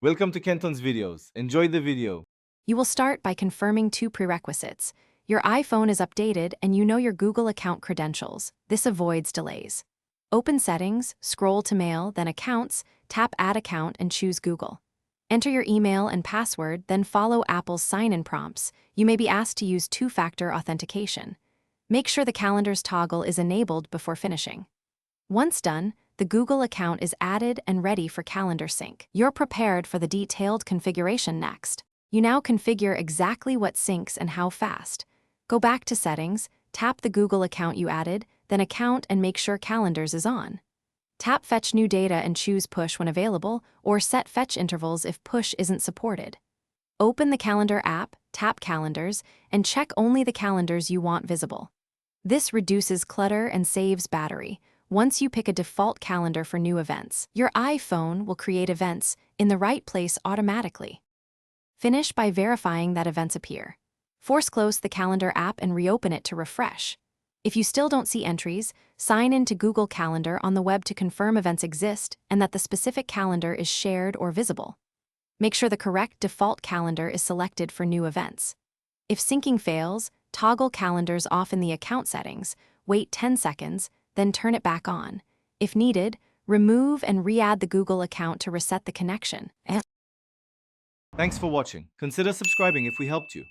Welcome to Kenton's videos. Enjoy the video. You will start by confirming two prerequisites. Your iPhone is updated and you know your Google account credentials. This avoids delays. Open Settings, scroll to Mail, then Accounts, tap Add Account and choose Google. Enter your email and password, then follow Apple's sign-in prompts. You may be asked to use two-factor authentication. Make sure the calendar's toggle is enabled before finishing. Once done, the Google account is added and ready for calendar sync. You're prepared for the detailed configuration next. You now configure exactly what syncs and how fast. Go back to Settings, tap the Google account you added, then Account and make sure Calendars is on. Tap Fetch New Data and choose Push when available, or set fetch intervals if Push isn't supported. Open the Calendar app, tap Calendars, and check only the calendars you want visible. This reduces clutter and saves battery. Once you pick a default calendar for new events, your iPhone will create events in the right place automatically. Finish by verifying that events appear. Force close the Calendar app and reopen it to refresh. If you still don't see entries, sign in to Google Calendar on the web to confirm events exist and that the specific calendar is shared or visible. Make sure the correct default calendar is selected for new events. If syncing fails, toggle calendars off in the account settings, wait 10 seconds, then turn it back on. If needed, remove and re-add the Google account to reset the connection. Thanks for watching. Consider subscribing if we helped you.